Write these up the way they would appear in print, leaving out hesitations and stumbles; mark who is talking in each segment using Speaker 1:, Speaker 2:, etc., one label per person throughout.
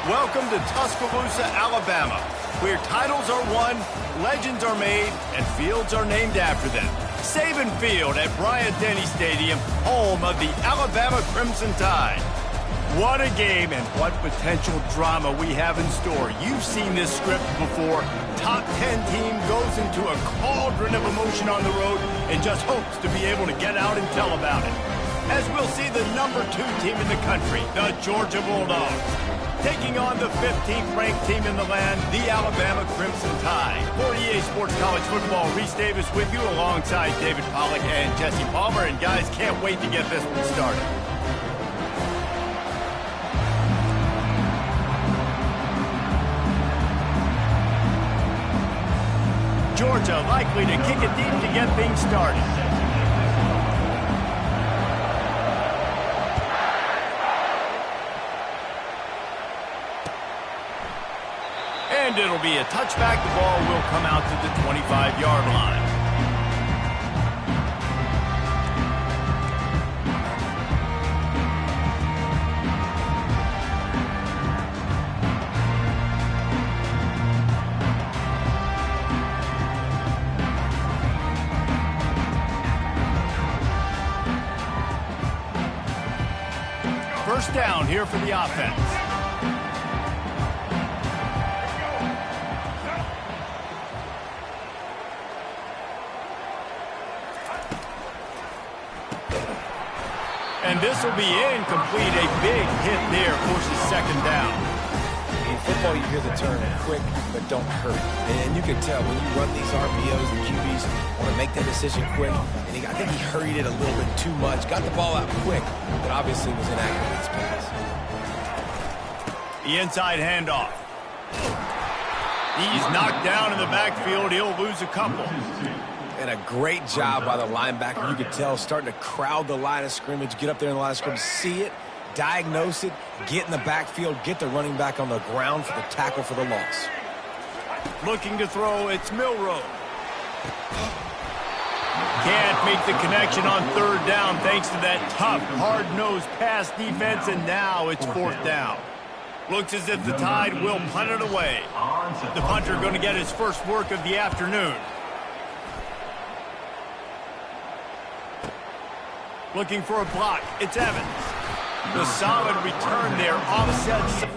Speaker 1: Welcome to Tuscaloosa, Alabama, where titles are won, legends are made, and fields are named after them. Saban Field at Bryant-Denny Stadium, home of the Alabama Crimson Tide. What a game and what potential drama we have in store. You've seen this script before. Top 10 team goes into a cauldron of emotion on the road and just hopes to be able to get out and tell about it. As we'll see the number 2 team in the country, the Georgia Bulldogs, taking on the 15th ranked team in the land, the Alabama Crimson Tide. For EA Sports College Football, Reese Davis with you alongside David Pollack and Jesse Palmer. And guys, can't wait to get this one started. Georgia likely to kick it deep to get things started. And it'll be a touchback. The ball will come out to the 25-yard line. First down here for the offense. And this will be incomplete. A big hit there forces second down.
Speaker 2: In football, you hear the term quick, but don't hurt. And you can tell when you run these RPOs, the QBs want to make that decision quick. And I think he hurried it a little bit too much. Got the ball out quick, but obviously was inaccurate in his pass.
Speaker 1: The inside handoff. He's knocked down in the backfield. He'll lose a couple.
Speaker 2: And a great job by the linebacker. You could tell starting to crowd the line of scrimmage, get up there in the line of scrimmage, see it, diagnose it, get in the backfield, get the running back on the ground for the tackle for the loss.
Speaker 1: Looking to throw, it's Milroe. Can't make the connection on third down thanks to that tough, hard-nosed pass defense, and now it's fourth down. Looks as if the Tide will punt it away. The punter going to get his first work of the afternoon. Looking for a block, it's Evans. The solid return there, offset.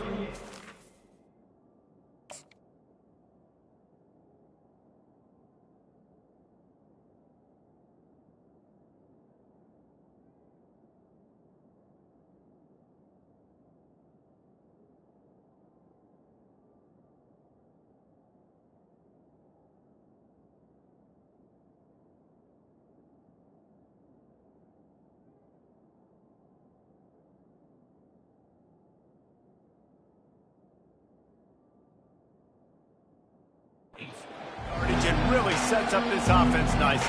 Speaker 1: It really sets up this offense nicely.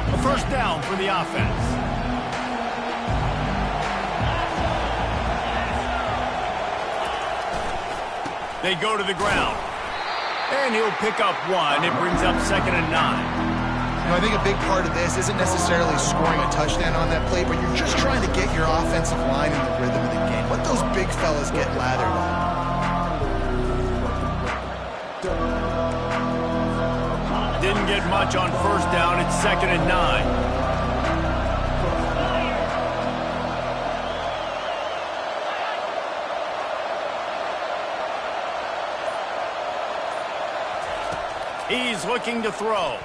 Speaker 1: A first down for the offense. They go to the ground. And he'll pick up one. It brings up 2nd and 9.
Speaker 3: I think a big part of this isn't necessarily scoring a touchdown on that play, but you're just trying to get your offensive line in the rhythm of the game. Let those big fellas get lathered on.
Speaker 1: Didn't get much on first down. It's 2nd and 9. He's looking to throw.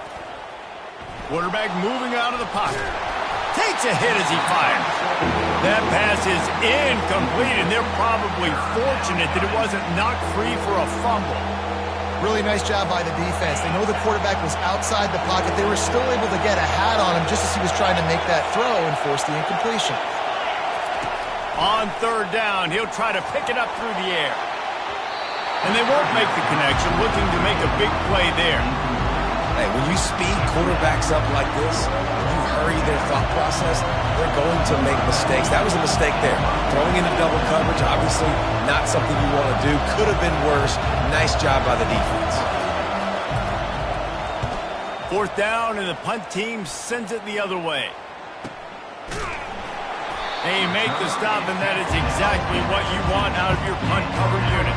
Speaker 1: Quarterback moving out of the pocket. Takes a hit as he fires. That pass is incomplete, and they're probably fortunate that it wasn't knocked free for a fumble.
Speaker 3: Really nice job by the defense. They know the quarterback was outside the pocket. They were still able to get a hat on him just as he was trying to make that throw and force the incompletion.
Speaker 1: On third down, he'll try to pick it up through the air. And they won't make the connection, looking to make a big play there.
Speaker 2: Hey, when you speed quarterbacks up like this, you hurry their thought process, they're going to make mistakes. That was a mistake there. Throwing into double coverage, obviously not something you want to do. Could have been worse. Nice job by the defense.
Speaker 1: Fourth down, and the punt team sends it the other way. They make the stop, and that is exactly what you want out of your punt cover unit.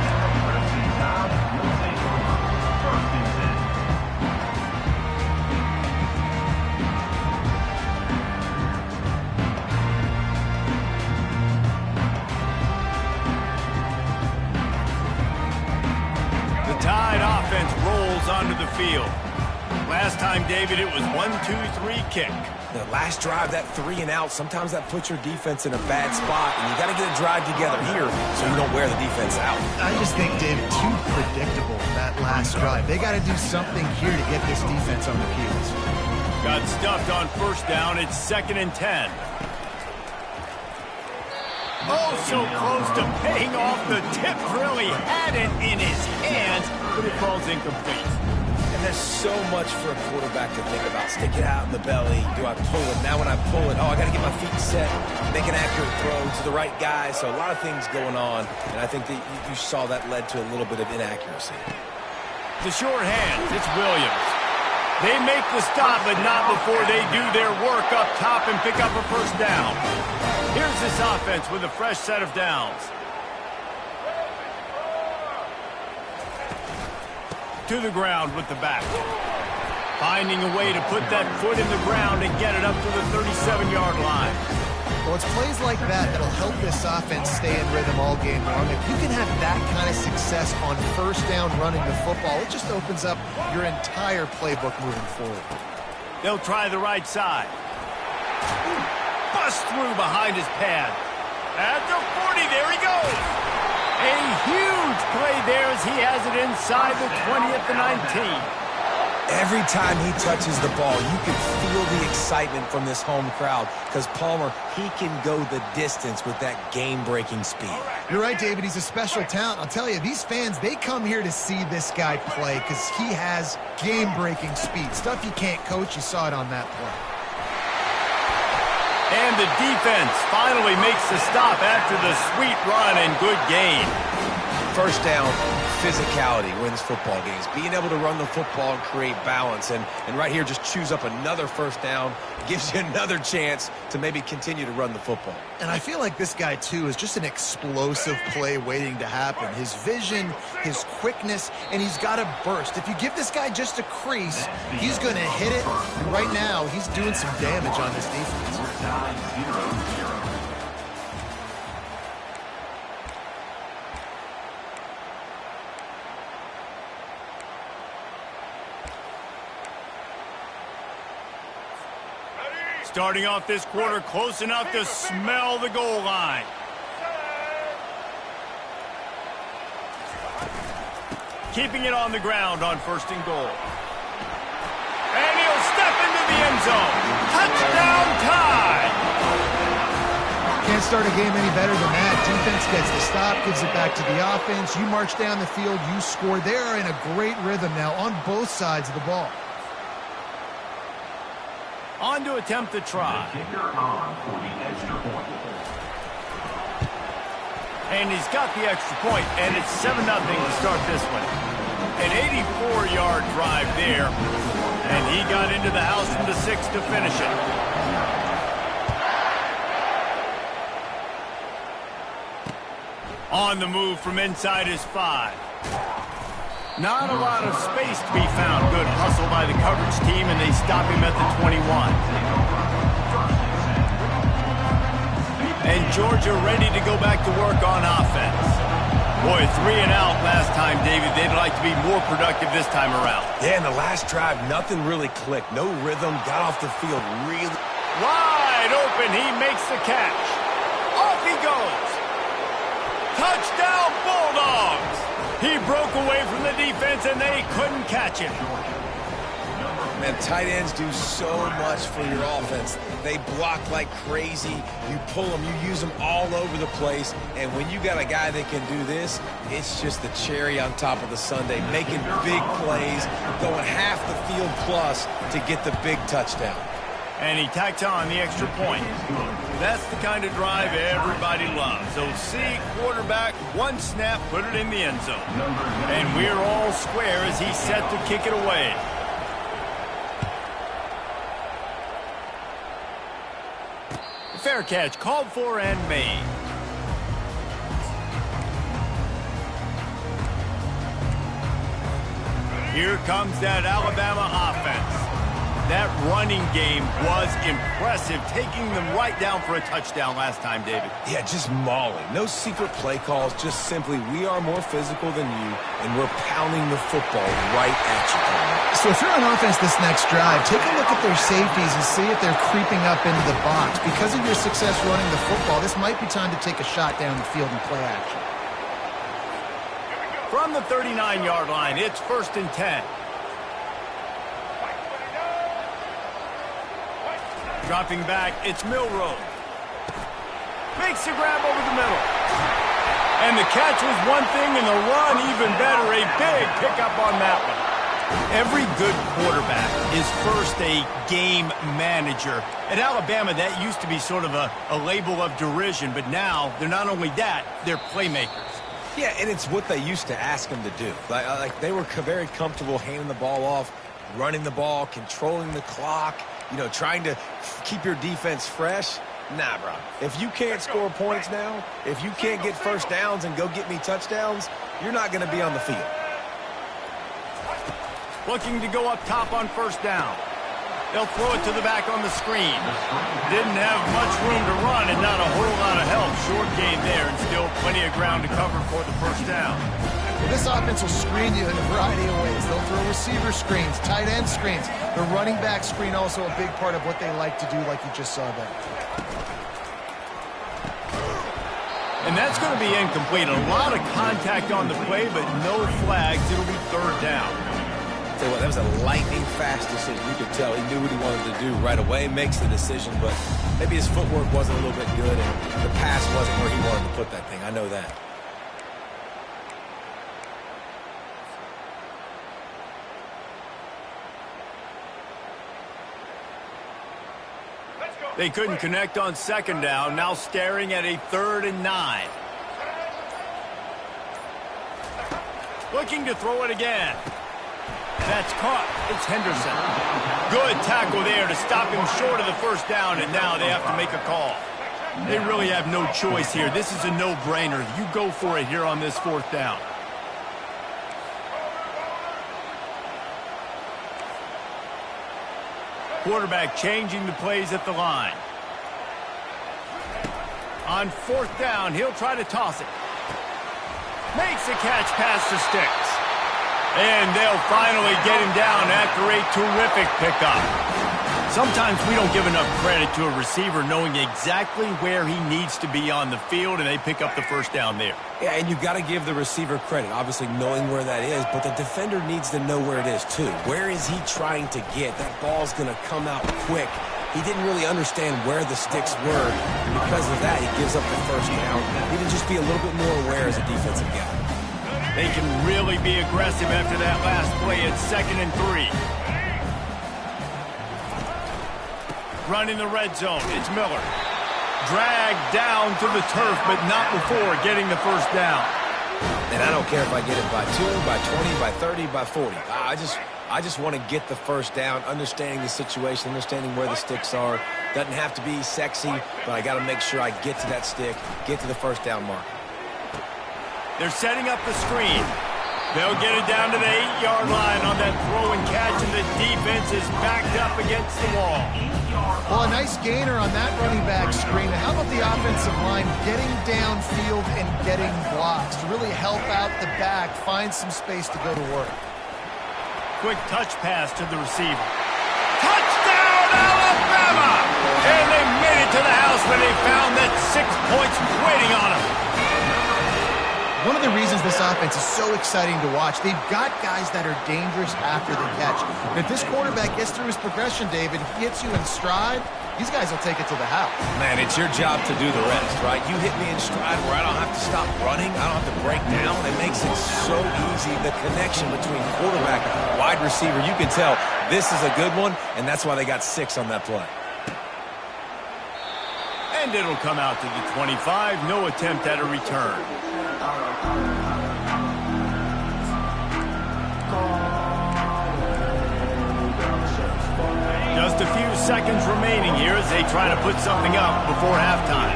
Speaker 1: The Tide offense rolls onto the field. Last time, David, it was 1-2-3 kick.
Speaker 2: The last drive, that 3 and out, sometimes that puts your defense in a bad spot, and you got to get a drive together here so you don't wear the defense out.
Speaker 3: I just think, David, too predictable, that last drive. They got to do something here to get this defense on their heels.
Speaker 1: Got stuffed on first down. It's 2nd and 10. Oh, so close to paying off the tip. Really had it in his hands, but it falls incomplete.
Speaker 2: And there's so much for a quarterback to think about. Stick it out in the belly. Do I pull it? Now when I pull it, oh, I got to get my feet set, make an accurate throw to the right guy. So a lot of things going on, and I think that you saw that led to a little bit of inaccuracy.
Speaker 1: The short hands, it's Williams. They make the stop, but not before they do their work up top and pick up a first down. Here's this offense with a fresh set of downs. To the ground with the back. Finding a way to put that foot in the ground and get it up to the 37-yard line.
Speaker 3: Well, it's plays like that that'll help this offense stay in rhythm all game long. If you can have that kind of success on first down running the football, it just opens up your entire playbook moving forward.
Speaker 1: They'll try the right side. Bust through behind his pad. At the 40, there he goes. A huge play there as he has it inside the 20 at the 19.
Speaker 2: Every time he touches the ball, you can feel the excitement from this home crowd because Palmer, he can go the distance with that game-breaking speed.
Speaker 3: You're right, David. He's a special talent. I'll tell you, these fans, they come here to see this guy play because he has game-breaking speed. Stuff you can't coach. You saw it on that play.
Speaker 1: And the defense finally makes the stop after the sweet run and good gain.
Speaker 2: First down, physicality wins football games. Being able to run the football and create balance. And right here, just choose up another first down. Gives you another chance to maybe continue to run the football.
Speaker 3: And I feel like this guy, too, is just an explosive play waiting to happen. His vision, his quickness, and he's got a burst. If you give this guy just a crease, he's going to hit it. And right now, he's doing some damage on this defense.
Speaker 1: Starting off this quarter close enough to smell the goal line. Keeping it on the ground on 1st and goal. And he'll step into the end zone. Touchdown Tide!
Speaker 3: Can't start a game any better than that. Defense gets the stop, gives it back to the offense. You march down the field, you score. They are in a great rhythm now on both sides of the ball.
Speaker 1: On to attempt the try. And he's got the extra point, and it's 7-0 to start this one. An 84-yard drive there, and he got into the house from the 6 to finish it. On the move from inside his 5. Not a lot of space to be found. Good hustle by the coverage team, and they stop him at the 21. And Georgia ready to go back to work on offense. Boy, 3 and out last time, David. They'd like to be more productive this time around.
Speaker 2: Yeah, in the last drive, nothing really clicked. No rhythm, got off the field really.
Speaker 1: Wide open, he makes the catch. Off he goes. Touchdown, Bulldogs! He broke away from the defense, and they couldn't catch him.
Speaker 2: Man, tight ends do so much for your offense. They block like crazy. You pull them, you use them all over the place. And when you got a guy that can do this, it's just the cherry on top of the sundae, making big plays, going half the field plus to get the big touchdown.
Speaker 1: And he tacks on the extra point. That's the kind of drive everybody loves. So see quarterback, one snap, put it in the end zone. And we're all square as he's set to kick it away. Fair catch called for and made. Here comes that Alabama offense. That running game was impressive, taking them right down for a touchdown last time, David.
Speaker 2: Yeah, just mauling. No secret play calls, just simply we are more physical than you, and we're pounding the football right at you.
Speaker 3: So if you're on offense this next drive, take a look at their safeties and see if they're creeping up into the box. Because of your success running the football, this might be time to take a shot down the field and play action.
Speaker 1: From the 39-yard line, it's 1st and 10. Dropping back, it's Milrow. Makes the grab over the middle. And the catch was one thing, and the run even better. A big pickup on that one. Every good quarterback is first a game manager. At Alabama, that used to be sort of a label of derision, but now they're not only that, they're playmakers.
Speaker 2: Yeah, and it's what they used to ask them to do. Like they were very comfortable handing the ball off, running the ball, controlling the clock, trying to keep your defense fresh. Nah, bro. If you can't score points now, if you can't get first downs and go get me touchdowns, you're not going to be on the field.
Speaker 1: Looking to go up top on 1st down. They'll throw it to the back on the screen. Didn't have much room to run and not a whole lot of help. Short game there and still plenty of ground to cover for the 1st down.
Speaker 3: Well, this offense will screen you in a variety of ways. They'll throw receiver screens, tight end screens. The running back screen also a big part of what they like to do, like you just saw there.
Speaker 1: And that's going to be incomplete. A lot of contact on the play, but no flags. It'll be 3rd down.
Speaker 2: Tell you what, that was a lightning-fast decision. You could tell he knew what he wanted to do right away, makes the decision, but maybe his footwork wasn't a little bit good, and the pass wasn't where he wanted to put that thing. I know that.
Speaker 1: They couldn't connect on 2nd down, now staring at a 3rd and 9. Looking to throw it again. That's caught. It's Henderson. Good tackle there to stop him short of the 1st down, and now they have to make a call. They really have no choice here. This is a no-brainer. You go for it here on this 4th down. Quarterback changing the plays at the line. On 4th down, he'll try to toss it. Makes the catch past the sticks. And they'll finally get him down after a terrific pickup. Sometimes we don't give enough credit to a receiver knowing exactly where he needs to be on the field, and they pick up the 1st down there.
Speaker 2: Yeah, and you got to give the receiver credit, obviously knowing where that is, but the defender needs to know where it is too. Where is he trying to get? That ball's going to come out quick. He didn't really understand where the sticks were, and because of that, he gives up the 1st down. He needs to just be a little bit more aware as a defensive guy.
Speaker 1: They can really be aggressive after that last play at 2nd and 3. Running the red zone, it's Miller. Dragged down to the turf, but not before getting the 1st down.
Speaker 2: And I don't care if I get it by 2, by 20, by 30, by 40. I just want to get the 1st down, understanding the situation, understanding where the sticks are. Doesn't have to be sexy, but I got to make sure I get to that stick, get to the 1st down mark.
Speaker 1: They're setting up the screen. They'll get it down to the 8-yard line on that throw and catch, and the defense is backed up against the wall.
Speaker 3: Well, a nice gainer on that running back screen. How about the offensive line getting downfield and getting blocks to really help out the back, find some space to go to work?
Speaker 1: Quick touch pass to the receiver. Touchdown, Alabama! And they made it to the house when they found that 6 points waiting on them.
Speaker 3: One of the reasons this offense is so exciting to watch, they've got guys that are dangerous after the catch. And if this quarterback gets through his progression, David, he hits you in stride, these guys will take it to the house.
Speaker 2: Man, it's your job to do the rest, right? You hit me in stride where I don't have to stop running, I don't have to break down. It makes it so easy. The connection between quarterback and wide receiver, you can tell this is a good one, and that's why they got 6 on that play.
Speaker 1: And it'll come out to the 25. No attempt at a return. Just a few seconds remaining here as they try to put something up before halftime.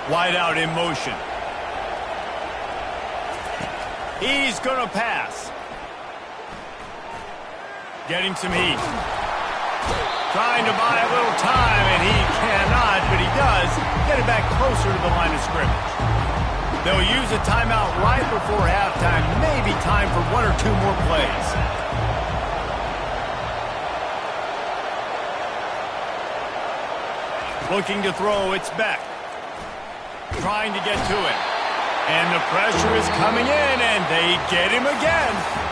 Speaker 1: Wide out in motion. He's going to pass. Getting some heat. Trying to buy a little time, and he cannot, but he does get it back closer to the line of scrimmage. They'll use a timeout right before halftime. Maybe time for one or two more plays. Looking to throw, it's Beck. Trying to get to it. And the pressure is coming in, and they get him again.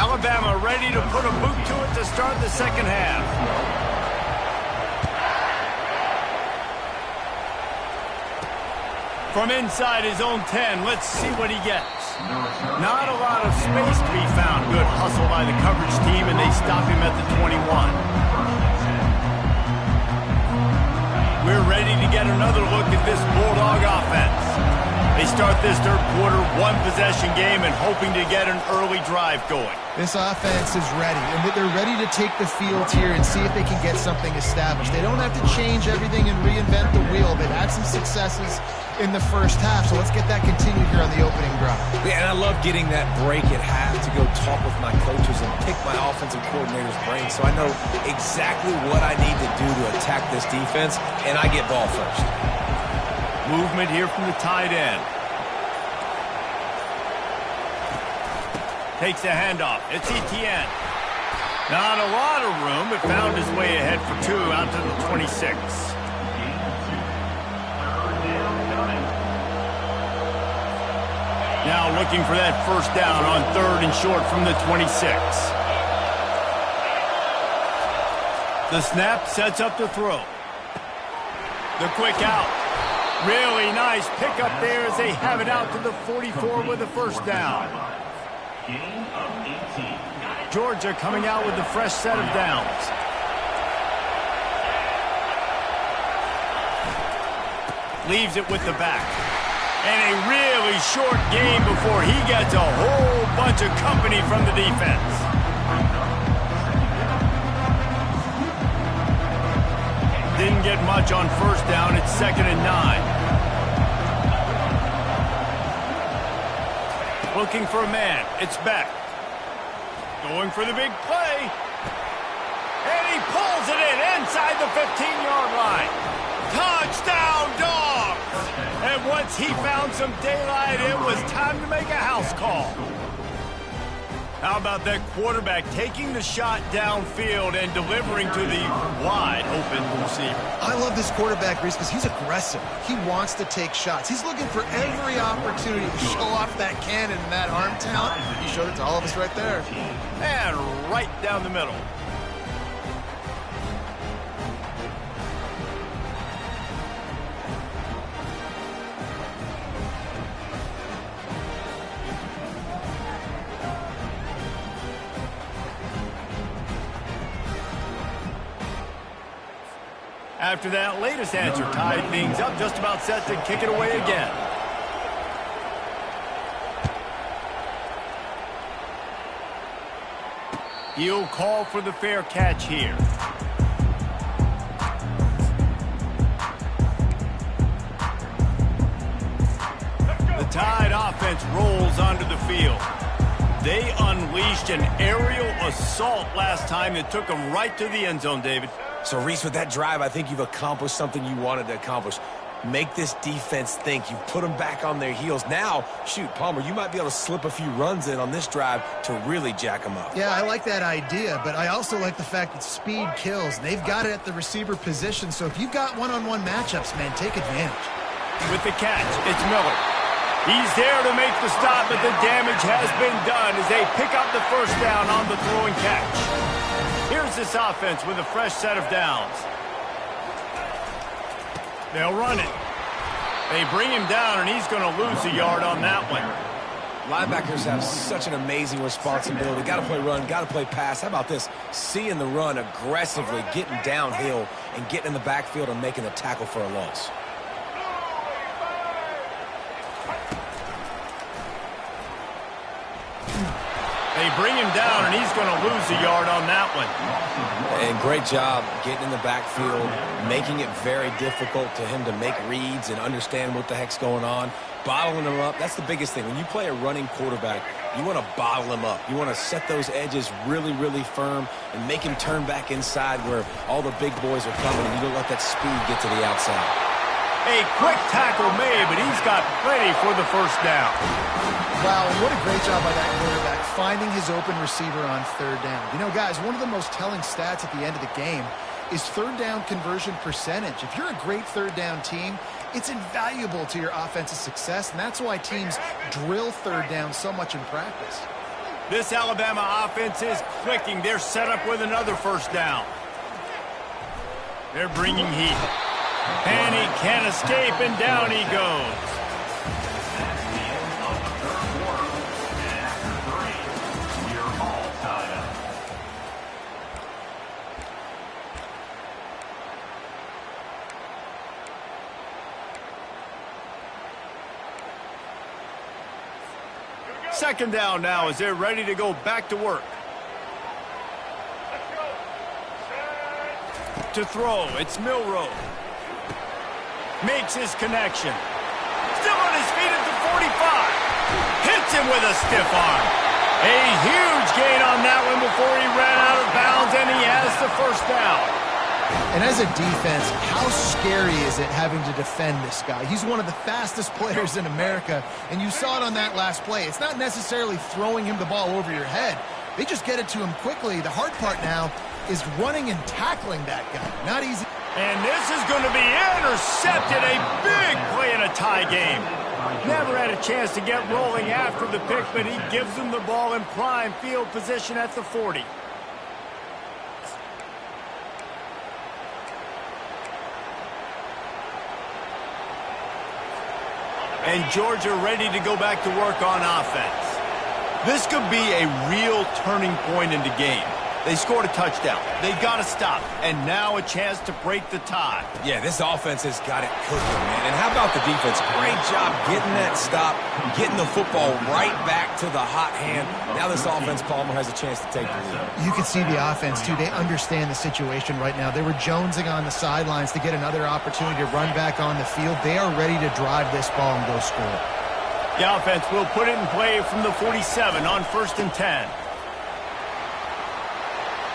Speaker 1: Alabama ready to put a boot to it to start the second half. From inside his own 10, let's see what he gets. Not a lot of space to be found. Good hustle by the coverage team, and they stop him at the 21. We're ready to get another look at this Bulldog offense. They start this third quarter, one-possession game, and hoping to get an early drive going.
Speaker 3: This offense is ready, and they're ready to take the field here and see if they can get something established. They don't have to change everything and reinvent the wheel. They've had some successes in the first half, so let's get that continued here on the opening drive.
Speaker 2: Yeah, and I love getting that break at half to go talk with my coaches and pick my offensive coordinator's brain so I know exactly what I need to do to attack this defense, and I get ball first.
Speaker 1: Movement here from the tight end. Takes a handoff. It's Etienne. Not a lot of room, but found his way ahead for two out to the 26. Now looking for that first down on third and short from the 26. The snap sets up the throw. The quick out. Really nice pickup there as they have it out to the 44 with a first down. Georgia coming out with a fresh set of downs. Leaves it with the back. And a really short game before he gets a whole bunch of company from the defense. Didn't get much on first down. It's 2nd and 9. Looking for a man. It's Beck. Going for the big play. And he pulls it in inside the 15-yard line. Touchdown, Dogs! And once he found some daylight, it was time to make a house call. How about that quarterback taking the shot downfield and delivering to the wide-open receiver?
Speaker 3: I love this quarterback, Reese, because he's aggressive. He wants to take shots. He's looking for every opportunity to show off that cannon and that arm talent. He showed it to all of us right there.
Speaker 1: And right down the middle. After that latest answer tied things up, just about set to kick it away again. He'll call for the fair catch here. The Tide offense rolls onto the field. They unleashed an aerial assault last time that took them right to the end zone, David.
Speaker 2: So, Reese, with that drive, I think you've accomplished something you wanted to accomplish. Make this defense think. You've put them back on their heels. Now, shoot, Palmer, you might be able to slip a few runs in on this drive to really jack them up.
Speaker 3: Yeah, I like that idea, but I also like the fact that speed kills. They've got it at the receiver position, so if you've got one-on-one matchups, man, take advantage.
Speaker 1: With the catch, it's Miller. He's there to make the stop, but the damage has been done as they pick up the first down on the throw and catch. Here's this offense with a fresh set of downs. They'll run it. They bring him down, and he's going to lose a yard on that one.
Speaker 2: Linebackers have such an amazing responsibility. Got to play run, got to play pass. How about this? Seeing the run aggressively, getting downhill, and getting in the backfield and making the tackle for a loss.
Speaker 1: They bring him down, and he's going to lose a yard on that one.
Speaker 2: And great job getting in the backfield, making it very difficult to him to make reads and understand what the heck's going on. Bottling him up, that's the biggest thing. When you play a running quarterback, you want to bottle him up. You want to set those edges really, really firm and make him turn back inside where all the big boys are coming, and you don't let that speed get to the outside.
Speaker 1: A quick tackle made, but he's got plenty for the first down.
Speaker 3: Wow, and what a great job by that quarterback, finding his open receiver on third down. You know, guys, one of the most telling stats at the end of the game is third down conversion percentage. If you're a great third down team, it's invaluable to your offensive success, and that's why teams drill third down so much in practice.
Speaker 1: This Alabama offense is clicking. They're set up with another first down. They're bringing heat. And he can't escape, and down he goes. Second down now as they're ready to go back to work. To throw, it's Milroe. Makes his connection. Still on his feet at the 45. Hits him with a stiff arm. A huge gain on that one before he ran out of bounds, and he has the first down.
Speaker 3: And as a defense, how scary is it having to defend this guy? He's one of the fastest players in America, and you saw it on that last play. It's not necessarily throwing him the ball over your head. They just get it to him quickly. The hard part now is running and tackling that guy. Not easy.
Speaker 1: And this is going to be intercepted. A big play in a tie game. Never had a chance to get rolling after the pick, but he gives them the ball in prime field position at the 40. And Georgia ready to go back to work on offense. This could be a real turning point in the game. They scored a touchdown. They got to stop. And now a chance to break the tie.
Speaker 2: Yeah, this offense has got it cooking, man. And how about the defense? Great job getting that stop, getting the football right back to the hot hand. Now this offense, Palmer, has a chance to take the lead.
Speaker 3: You can see the offense, too. They understand the situation right now. They were jonesing on the sidelines to get another opportunity to run back on the field. They are ready to drive this ball and go score.
Speaker 1: The offense will put it in play from the 47 on 1st and 10.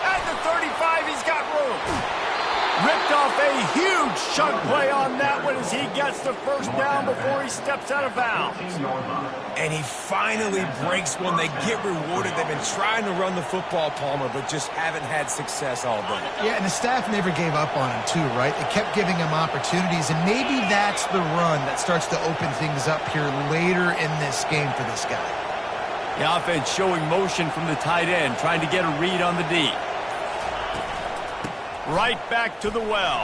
Speaker 1: At the 35, he's got room. Ripped off a huge chunk play on that one as he gets the first down before he steps out of bounds.
Speaker 2: And he finally breaks one. They get rewarded. They've been trying to run the football, Palmer, but just haven't had success all day.
Speaker 3: Yeah, and the staff never gave up on him, too, right? They kept giving him opportunities, and maybe that's the run that starts to open things up here later in this game for this guy.
Speaker 1: The offense showing motion from the tight end, trying to get a read on the D. Right back to the well.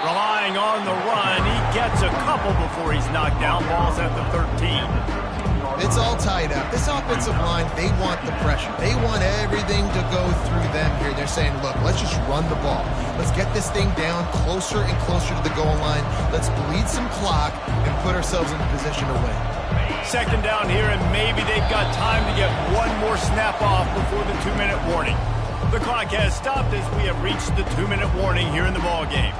Speaker 1: Relying on the run. He gets a couple before he's knocked down. Ball's at the 13.
Speaker 3: It's all tied up. This offensive line, they want the pressure. They want everything to go through them here. They're saying, look, let's just run the ball. Let's get this thing down closer and closer to the goal line. Let's bleed some clock and put ourselves in a position to win.
Speaker 1: Second down here, and maybe they've got time to get one more snap off before the 2-minute warning. The clock has stopped as we have reached the 2-minute warning here in the ballgame.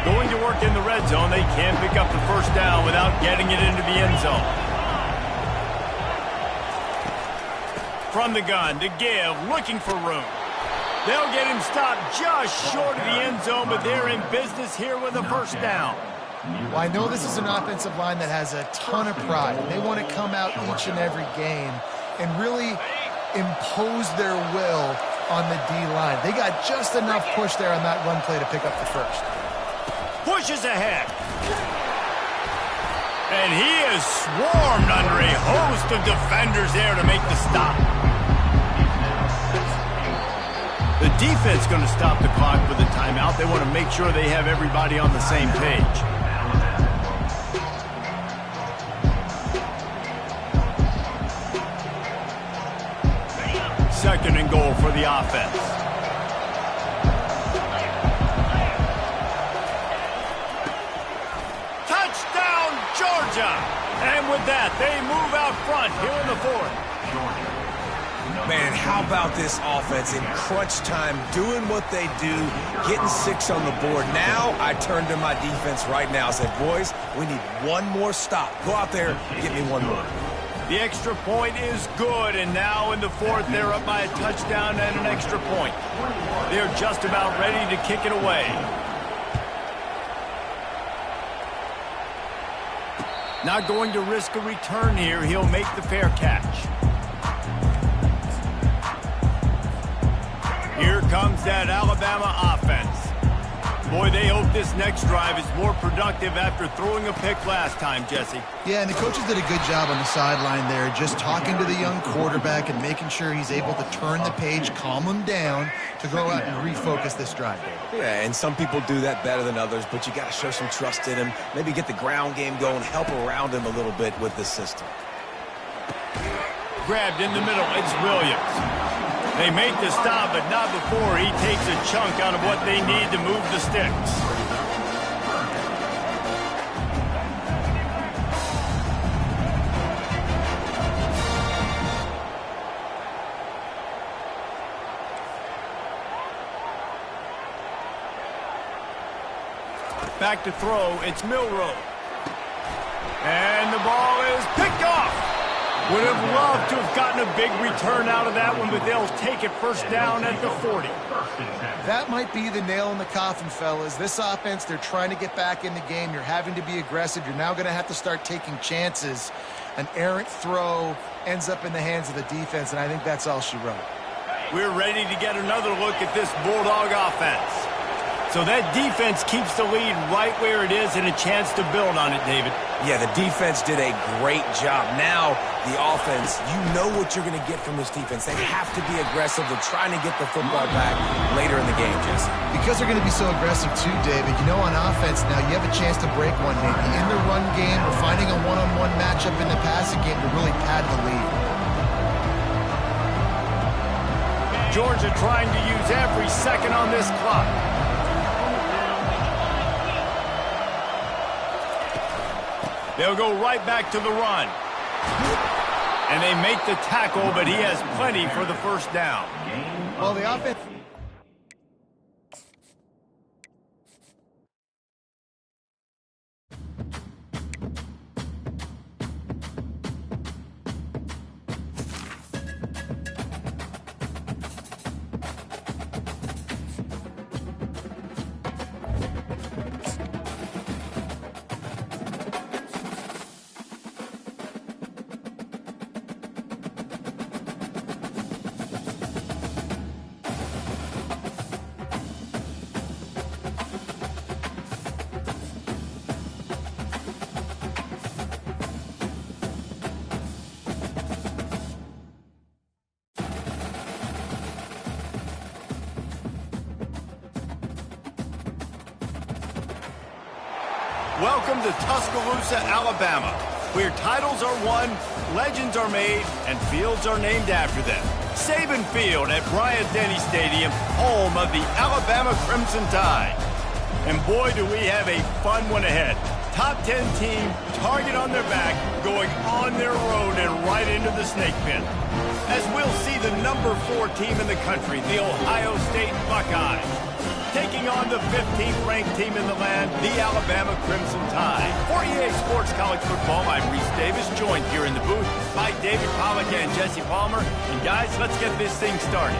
Speaker 1: Going to work in the red zone, they can't pick up the first down without getting it into the end zone. From the gun to give, looking for room. They'll get him stopped just short of the end zone, but they're in business here with a first down.
Speaker 3: Well, I know this is an offensive line that has a ton of pride. They want to come out each and every game and really impose their will on the D-line. They got just enough push there on that run play to pick up the first.
Speaker 1: Pushes ahead. And he is swarmed under a host of defenders there to make the stop. defense going to stop the clock with a timeout. They want to make sure they have everybody on the same page. Second and goal for the offense. Touchdown, Georgia! And with that, they move out front here in the fourth.
Speaker 2: Man, how about this offense in crunch time, doing what they do, getting 6 on the board. Now I turn to my defense right now and say, boys, we need one more stop. Go out there and get me one more.
Speaker 1: The extra point is good, and now in the fourth, they're up by a touchdown and an extra point. They're just about ready to kick it away. Not going to risk a return here. He'll make the fair catch. Here comes that Alabama offense. Boy, they hope this next drive is more productive after throwing a pick last time, Jesse.
Speaker 3: Yeah, and the coaches did a good job on the sideline there, just talking to the young quarterback and making sure he's able to turn the page, calm him down to go out and refocus this drive.
Speaker 2: Yeah, and some people do that better than others, but you got to show some trust in him. Maybe get the ground game going, help around him a little bit with this system.
Speaker 1: Grabbed in the middle, it's Williams. They make the stop, but not before he takes a chunk out of what they need to move the sticks. Back to throw, it's Milroe. And the ball is picked off. Would have loved to have gotten a big return out of that one, but they'll take it first down at the 40.
Speaker 3: That might be the nail in the coffin, fellas. This offense, they're trying to get back in the game. You're having to be aggressive. You're now going to have to start taking chances. An errant throw ends up in the hands of the defense, and I think that's all she wrote.
Speaker 1: We're ready to get another look at this Bulldog offense. So that defense keeps the lead right where it is and a chance to build on it, David.
Speaker 2: Yeah, the defense did a great job. Now, the offense, you know what you're going to get from this defense. They have to be aggressive. They're trying to get the football back later in the game, Jesse.
Speaker 3: Because they're going to be so aggressive too, David, you know on offense now you have a chance to break one maybe in the run game or finding a one-on-one matchup in the passing game to really pad the lead.
Speaker 1: Georgia trying to use every second on this clock. They'll go right back to the run. And they make the tackle, but he has plenty for the first down.
Speaker 3: Well, the offense...
Speaker 1: Welcome to Tuscaloosa, Alabama, where titles are won, legends are made, and fields are named after them. Saban Field at Bryant-Denny Stadium, home of the Alabama Crimson Tide. And boy, do we have a fun one ahead. Top 10 team, target on their back, going on their road and right into the snake pit. As we'll see the number 4 team in the country, the Ohio State Buckeyes, taking on the 15th ranked team in the land, the Alabama Crimson Tide. For EA Sports College Football, I'm Reese Davis, joined here in the booth by David Pollack and Jesse Palmer. And guys, let's get this thing started.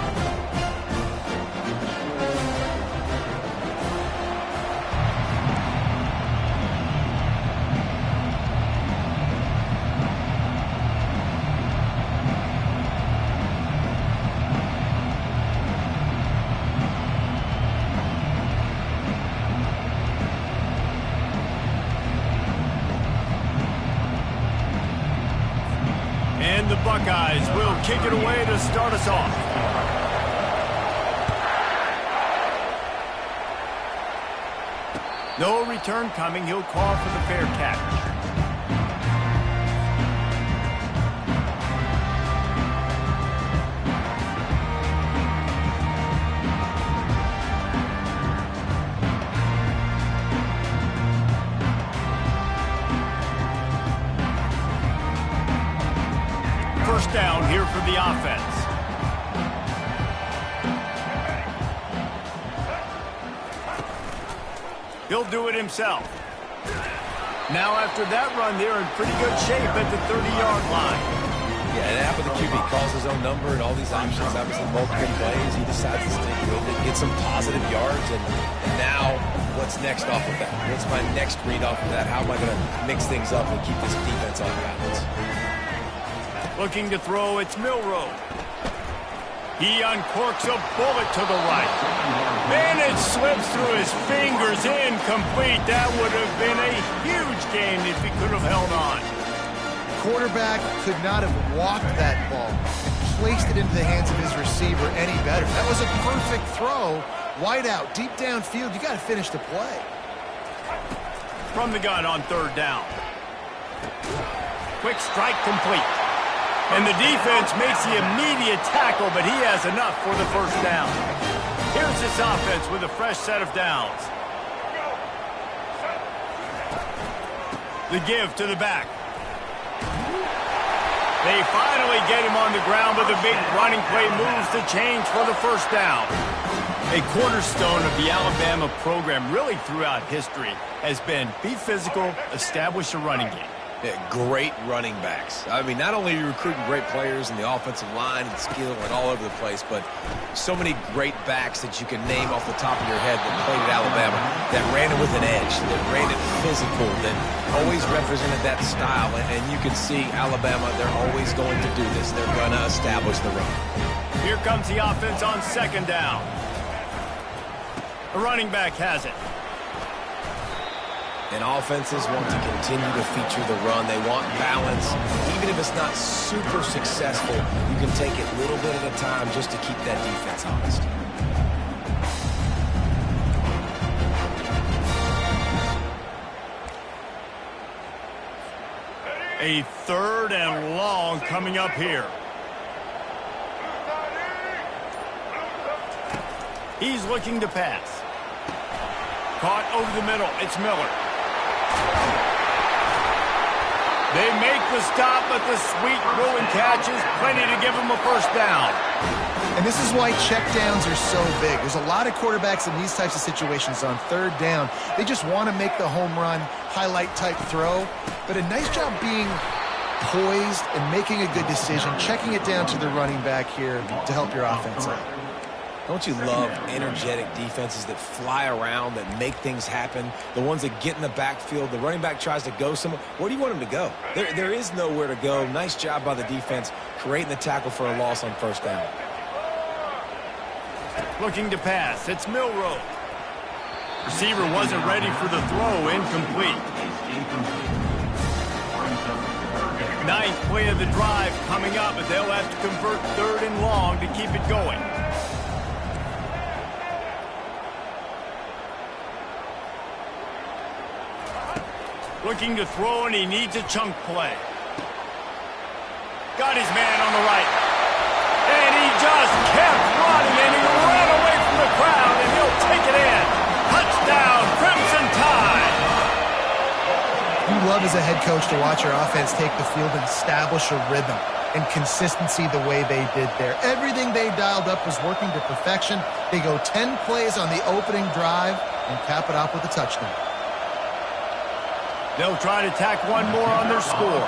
Speaker 1: The Buckeyes will kick it away to start us off. No return coming. He'll call for the fair catch. First down here for the offense. He'll do it himself. Now after that run, they're in pretty good shape at the 30-yard line.
Speaker 2: Yeah, and after the QB calls his own number and all these options, obviously multiple plays, he decides to stick with it, get some positive yards, and now what's next off of that? What's my next read off of that? How am I going to mix things up and keep this defense on balance?
Speaker 1: Looking to throw, it's Milroe. He uncorks a bullet to the right. And it slips through his fingers, incomplete. That would have been a huge gain if he could have held on.
Speaker 3: Quarterback could not have walked that ball and placed it into the hands of his receiver any better. That was a perfect throw. Wide out, deep downfield. You got to finish the play.
Speaker 1: From the gun on third down. Quick strike complete. And the defense makes the immediate tackle, but he has enough for the first down. Here's this offense with a fresh set of downs. The give to the back. They finally get him on the ground, but the big running play moves the change for the first down. A cornerstone of the Alabama program really throughout history has been be physical, establish a running game.
Speaker 2: Yeah, great running backs. I mean, not only are you recruiting great players in the offensive line and skill and all over the place, but so many great backs that you can name off the top of your head that played at Alabama, that ran it with an edge, that ran it physical, that always represented that style. And you can see Alabama, they're always going to do this. They're going to establish the run.
Speaker 1: Here comes the offense on second down. The running back has it.
Speaker 2: And offenses want to continue to feature the run. They want balance. Even if it's not super successful, you can take it little bit at a time just to keep that defense honest.
Speaker 1: A third and long coming up here. He's looking to pass. Caught over the middle. It's Miller. They make the stop, but the sweet ruin catch is plenty to give them a first down.
Speaker 3: And this is why checkdowns are so big. There's a lot of quarterbacks in these types of situations on third down. They just want to make the home run, highlight type throw. But a nice job being poised and making a good decision, checking it down to the running back here to help your offense out.
Speaker 2: Don't you love energetic defenses that fly around, that make things happen? The ones that get in the backfield, the running back tries to go somewhere. Where do you want him to go? There is nowhere to go. Nice job by the defense creating the tackle for a loss on first down.
Speaker 1: Looking to pass. It's Milroe. Receiver wasn't ready for the throw. Incomplete. Ninth play of the drive coming up, but they'll have to convert third and long to keep it going. Looking to throw, and he needs a chunk play. Got his man on the right. And he just kept running, and he ran away from the crowd, and he'll take it in. Touchdown, Crimson Tide.
Speaker 3: You love as a head coach to watch your offense take the field and establish a rhythm and consistency the way they did there. Everything they dialed up was working to perfection. They go 10 plays on the opening drive and cap it off with a touchdown.
Speaker 1: They'll try to tack one more on their score.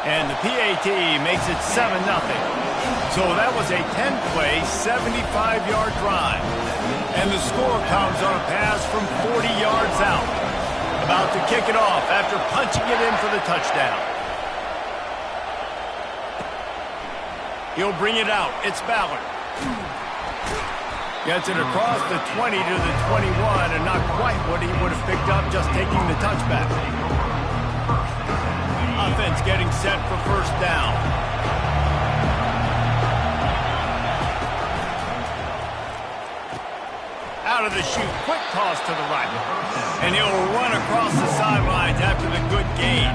Speaker 1: And the PAT makes it 7-0. So that was a 10-play, 75-yard drive. And the score comes on a pass from 40 yards out. About to kick it off after punching it in for the touchdown. He'll bring it out. It's Ballard. Gets it across the 20 to the 21, and not quite what he would have picked up just taking the touchback. Offense getting set for first down. out of the chute. Quick toss to the right. And he'll run across the sidelines after the good gain.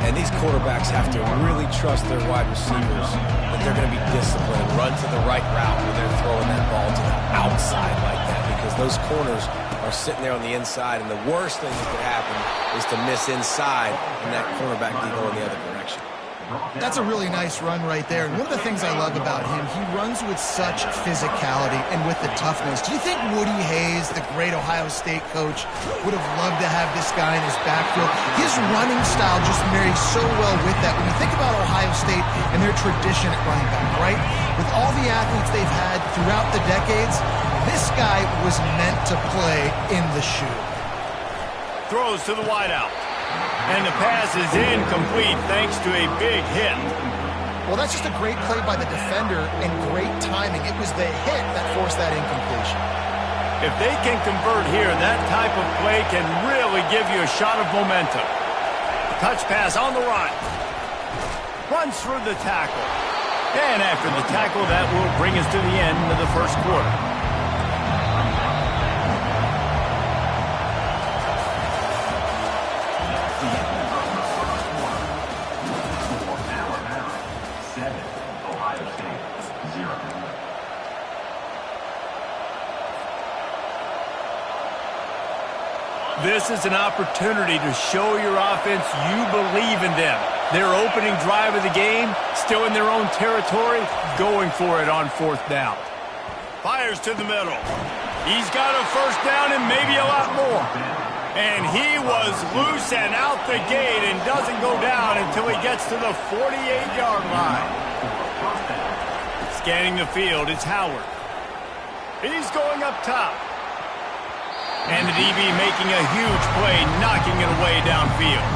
Speaker 2: And these quarterbacks have to really trust their wide receivers that they're going to be disciplined and run to the right route when they're throwing that ball to the outside like that, because those corners are sitting there on the inside, and the worst thing that could happen is to miss inside and that cornerback can go in the other direction.
Speaker 3: That's a really nice run right there. And one of the things I love about him, he runs with such physicality and with the toughness. Do you think Woody Hayes, the great Ohio State coach, would have loved to have this guy in his backfield? His running style just marries so well with that. When you think about Ohio State and their tradition at running back, right? With all the athletes they've had throughout the decades, this guy was meant to play in the shoe.
Speaker 1: Throws to the wideout. And the pass is incomplete thanks to a big hit.
Speaker 3: Well, that's just a great play by the defender and great timing. It was the hit that forced that incompletion.
Speaker 1: If they can convert here, that type of play can really give you a shot of momentum. Touch pass on the right. Runs through the tackle. And after the tackle, that will bring us to the end of the first quarter. This is an opportunity to show your offense you believe in them. Their opening drive of the game, still in their own territory, going for it on fourth down. Fires to the middle. He's got a first down and maybe a lot more. And he was loose and out the gate and doesn't go down until he gets to the 48-yard line. Scanning the field, it's Howard. He's going up top. And the DB making a huge play, knocking it away downfield.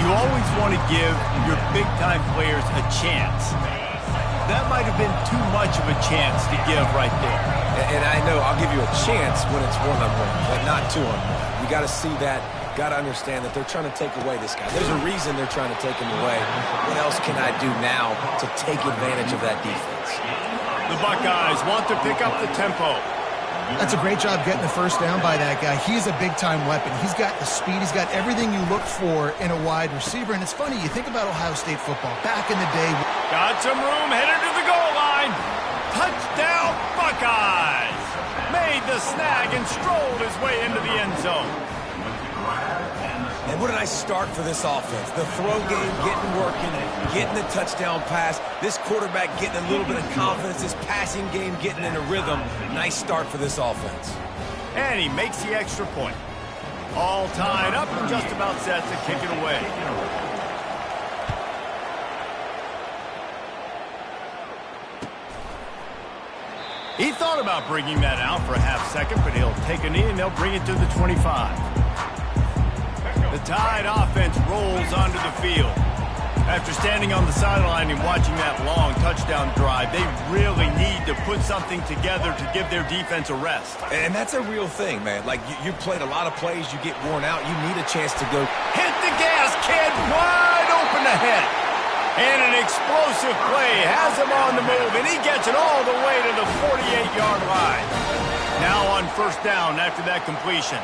Speaker 1: You always want to give your big-time players a chance. That might have been too much of a chance to give right there.
Speaker 2: And I know I'll give you a chance when it's one-on-one, but not two-on-one. You got to see that, got to understand that they're trying to take away this guy. There's a reason they're trying to take him away. What else can I do now to take advantage of that defense?
Speaker 1: The Buckeyes want to pick up the tempo.
Speaker 3: That's a great job getting the first down by that guy. He's a big-time weapon. He's got the speed. He's got everything you look for in a wide receiver. And it's funny, you think about Ohio State football. Back in the day.
Speaker 1: Got some room, headed to the goal line. Touchdown, Buckeyes! Made the snag and strolled his way into the end zone.
Speaker 2: And what a nice start for this offense. The throw game getting working, getting the touchdown pass. This quarterback getting a little bit of confidence. This passing game getting in a rhythm. Nice start for this offense.
Speaker 1: And he makes the extra point. All tied up and just about set to kick it away. He thought about bringing that out for a half second, but he'll take a knee and they'll bring it to the 25. The Tide offense rolls onto the field. After standing on the sideline and watching that long touchdown drive, they really need to put something together to give their defense a rest.
Speaker 2: And that's a real thing, man. Like, you played a lot of plays, you get worn out, you need a chance to go.
Speaker 1: Hit the gas, kid, wide open ahead. And an explosive play has him on the move, and he gets it all the way to the 48-yard line. Now on first down after that completion.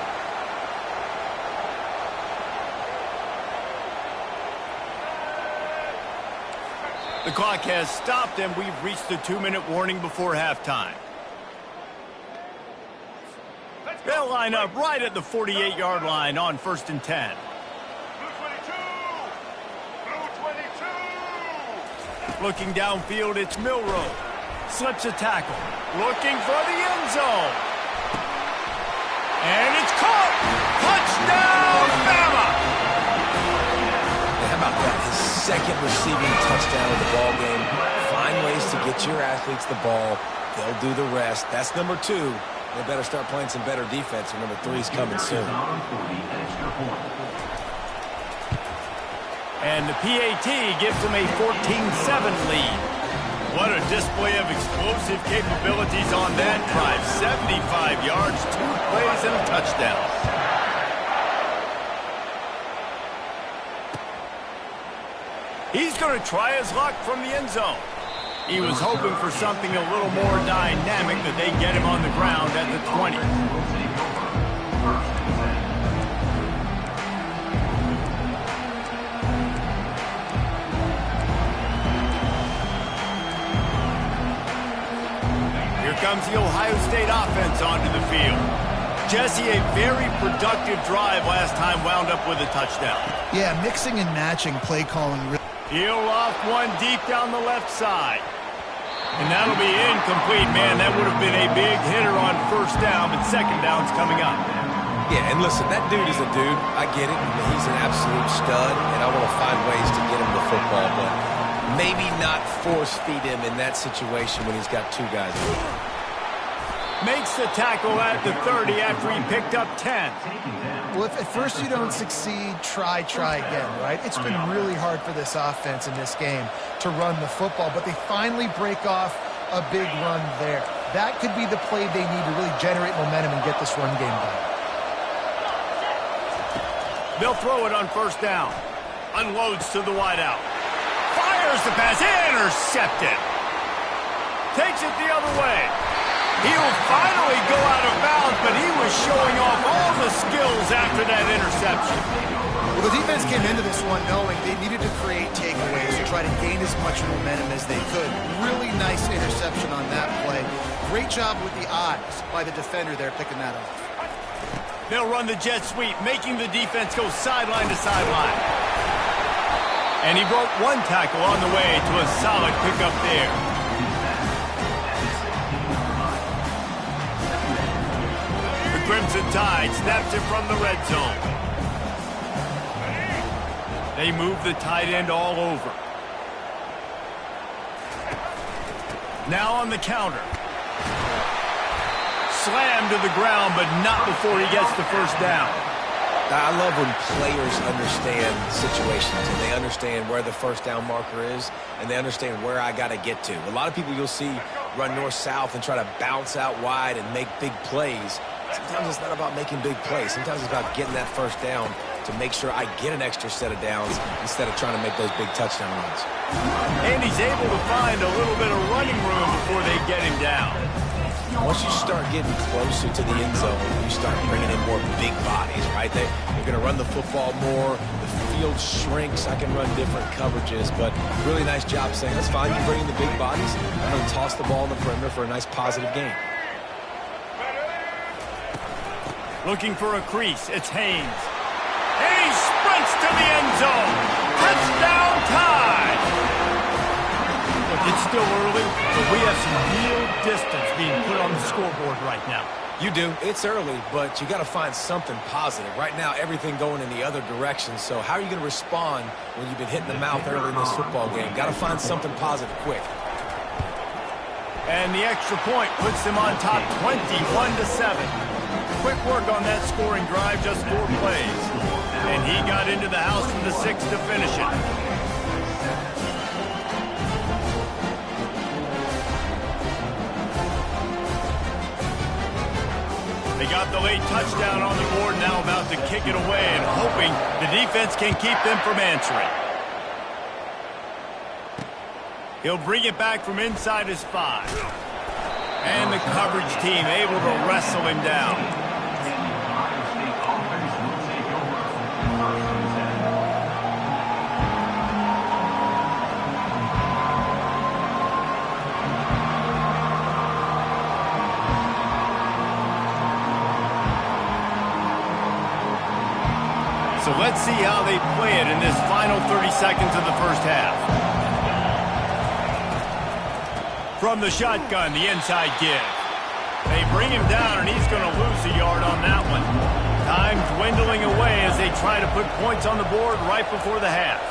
Speaker 1: The clock has stopped, and we've reached the 2-minute warning before halftime. They'll line up right at the 48-yard line on 1st and 10. Looking downfield, it's Milroe. Slips a tackle. Looking for the end zone. And it's caught! Touchdown, Bama!
Speaker 2: How about that? His second receiving touchdown of the ball game. Find ways to get your athletes the ball. They'll do the rest. That's number 2. They better start playing some better defense, and number 3 is coming soon.
Speaker 1: And the PAT gives them a 14-7 lead. What a display of explosive capabilities on that drive. 75 yards, 2 plays, and a touchdown. He's going to try his luck from the end zone. He was hoping for something a little more dynamic, that they get him on the ground at the 20. Here comes the Ohio State offense onto the field. Jesse, a very productive drive last time wound up with a touchdown.
Speaker 3: Yeah, mixing and matching play calling.
Speaker 1: He'll off one deep down the left side. And that'll be incomplete, man. That would have been a big hitter on first down, but second down's coming up.
Speaker 2: Yeah, and listen, that dude is a dude. I get it. He's an absolute stud, and I want to find ways to get him the football, but maybe not force feed him in that situation when he's got two guys.
Speaker 1: Makes the tackle at the 30 after he picked up 10.
Speaker 3: Well, if at first you don't succeed, try again, right? It's been really hard for this offense in this game to run the football, but they finally break off a big run there. That could be the play they need to really generate momentum and get this run game done.
Speaker 1: They'll throw it on first down. Unloads to the wideout. Fires the pass. Intercepted. Takes it the other way. He'll finally go out of bounds, but he was showing off all the skills after that interception.
Speaker 3: Well, the defense came into this one knowing they needed to create takeaways to try to gain as much momentum as they could. Really nice interception on that play. Great job with the eyes by the defender there picking that off.
Speaker 1: They'll run the jet sweep, making the defense go sideline to sideline. And he broke one tackle on the way to a solid pickup there. Crimson Tide snaps it from the red zone. They move the tight end all over. Now on the counter. Slammed to the ground, but not before he gets the first down.
Speaker 2: I love when players understand situations and they understand where the first down marker is and they understand where I got to get to. A lot of people you'll see run north-south and try to bounce out wide and make big plays. Sometimes it's not about making big plays. Sometimes it's about getting that first down to make sure I get an extra set of downs instead of trying to make those big touchdown runs.
Speaker 1: And he's able to find a little bit of running room before they get him down.
Speaker 2: Once you start getting closer to the end zone, you start bringing in more big bodies, right? You're going to run the football more. The field shrinks. I can run different coverages, but really nice job saying, that's fine. You bring in the big bodies. I'm going to toss the ball in the perimeter for a nice positive gain.
Speaker 1: Looking for a crease. It's Haynes. And he sprints to the end zone. Touchdown Tide! Look, it's still early, but we have some real distance being put on the scoreboard right now.
Speaker 2: You do. It's early, but you got to find something positive. Right now, everything going in the other direction. So how are you going to respond when you've been hitting the mouth early in this football game? Got to find something positive quick.
Speaker 1: And the extra point puts them on top 21-7. Quick work on that scoring drive, just 4 plays. And he got into the house from the 6 to finish it. They got the late touchdown on the board, now about to kick it away and hoping the defense can keep them from answering. He'll bring it back from inside his 5. And the coverage team able to wrestle him down. So let's see how they play it in this final 30 seconds of the first half. From the shotgun, the inside give. They bring him down, and he's going to lose a yard on that one. Time dwindling away as they try to put points on the board right before the half.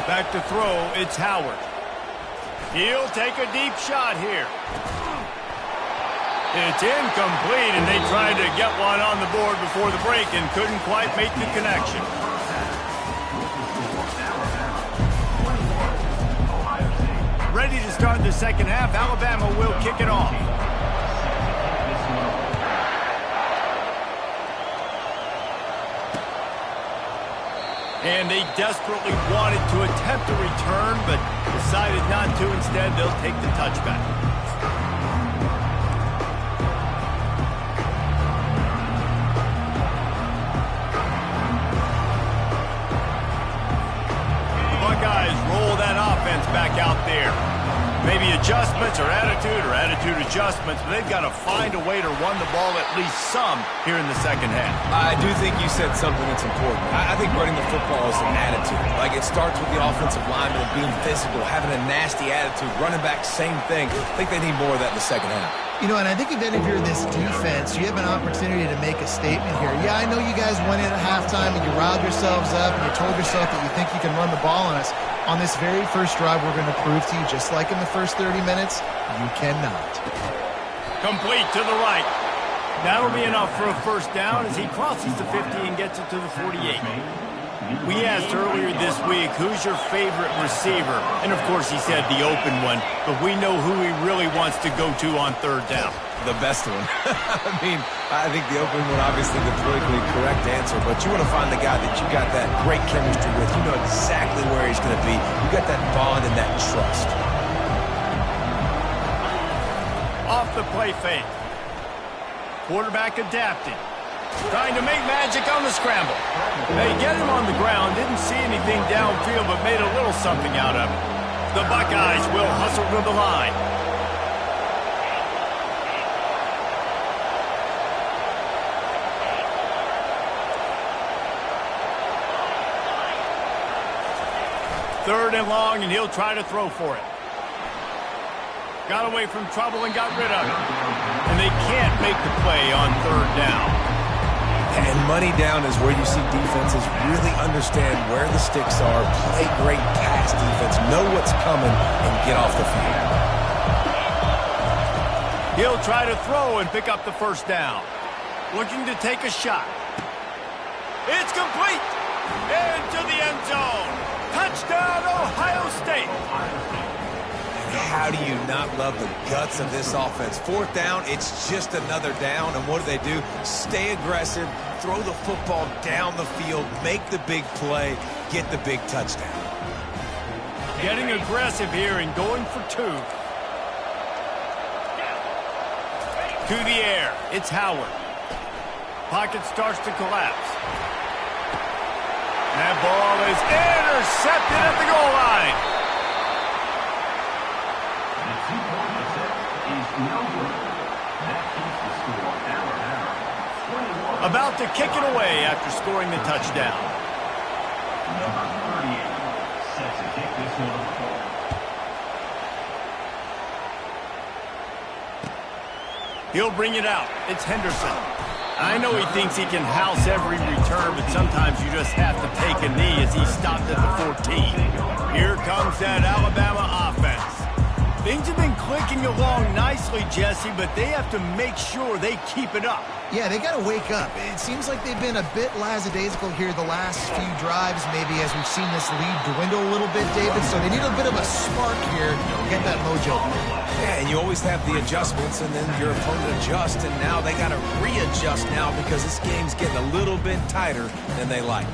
Speaker 1: Back to throw, it's Howard. He'll take a deep shot here. It's incomplete, and they tried to get one on the board before the break and couldn't quite make the connection. Ready to start the second half. Alabama will kick it off. And they desperately wanted to attempt a return, but decided not to. Instead, they'll take the touchback. The Buckeyes roll that offense back out there. Maybe adjustments or attitude adjustments, but they've got to find a way to run the ball at least some here in the second half.
Speaker 2: I do think you said something that's important. I think running the football is an attitude. Like, it starts with the offensive lineman being physical, having a nasty attitude. Running back, same thing. I think they need more of that in the second half.
Speaker 3: You know, and I think if any of you are this defense, you have an opportunity to make a statement here. Yeah, I know you guys went in at halftime and you riled yourselves up and you told yourself that you think you can run the ball on us. On this very first drive, we're going to prove to you, just like in the first 30 minutes, you cannot.
Speaker 1: Complete to the right. That'll be enough for a first down as he crosses the 50 and gets it to the 48. We asked earlier this week, who's your favorite receiver? And, of course, he said the open one, but we know who he really wants to go to on third down.
Speaker 2: The best one. I think the open one, obviously the politically correct answer, but you want to find the guy that you got that great chemistry with. You know exactly where he's going to be. You got that bond and that trust.
Speaker 1: Off the play fake. Quarterback adapting. Trying to make magic on the scramble. They get him on the ground. Didn't see anything downfield, but made a little something out of it. The Buckeyes will hustle to the line. Third and long, and he'll try to throw for it. Got away from trouble and got rid of it. And they can't make the play on third down.
Speaker 2: And money down is where you see defenses really understand where the sticks are, play great pass defense, know what's coming, and get off the field.
Speaker 1: He'll try to throw and pick up the first down. Looking to take a shot. It's complete. Into the end zone. Touchdown, Ohio State.
Speaker 2: How do you not love the guts of this offense? Fourth down, it's just another down, and what do? Stay aggressive, throw the football down the field, make the big play, get the big touchdown.
Speaker 1: Getting aggressive here and going for two. To the air, it's Howard. Pocket starts to collapse. That ball is intercepted at the goal line. About to kick it away after scoring the touchdown.
Speaker 4: Number 38 set to kick this one forward.
Speaker 1: He'll bring it out. It's Henderson. I know he thinks he can house every return, but sometimes you just have to take a knee as he stopped at the 14. Here comes that Alabama offense. Things have been clicking along nicely, Jesse, but they have to make sure they keep it up.
Speaker 3: Yeah, they got to wake up. It seems like they've been a bit lackadaisical here the last few drives, maybe as we've seen this lead dwindle a little bit, David. So they need a bit of a spark here to get that mojo.
Speaker 2: Yeah, and you always have the adjustments, and then your opponent adjusts, and now they got to readjust now because this game's getting a little bit tighter than they like.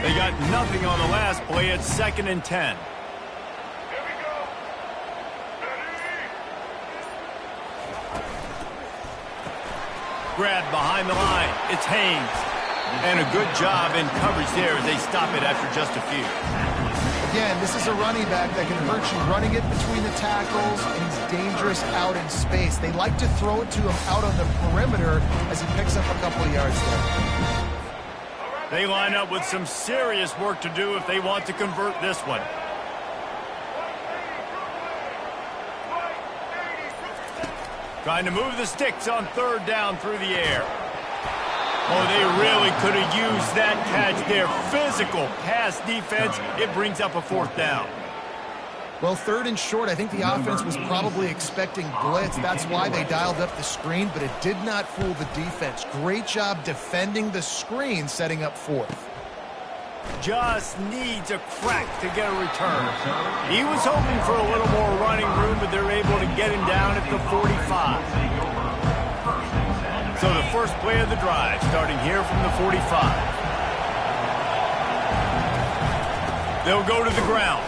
Speaker 1: They got nothing on the last play. It's 2nd and 10. Grab behind the line. It's Haynes. And a good job in coverage there as they stop it after just a few.
Speaker 3: Again, this is a running back that can hurt you running it between the tackles, and he's dangerous out in space. They like to throw it to him out on the perimeter as he picks up a couple of yards there.
Speaker 1: They line up with some serious work to do if they want to convert this one. Trying to move the sticks on third down through the air. Oh, they really could have used that catch there. Physical pass defense. It brings up a 4th down.
Speaker 3: Well, 3rd and short, I think the offense was probably expecting blitz. That's why they dialed up the screen, but it did not fool the defense. Great job defending the screen, setting up 4th.
Speaker 1: Just needs a crack to get a return. He was hoping for a little more running room, but they're able to get him down at the 45. So the first play of the drive, starting here from the 45. They'll go to the ground.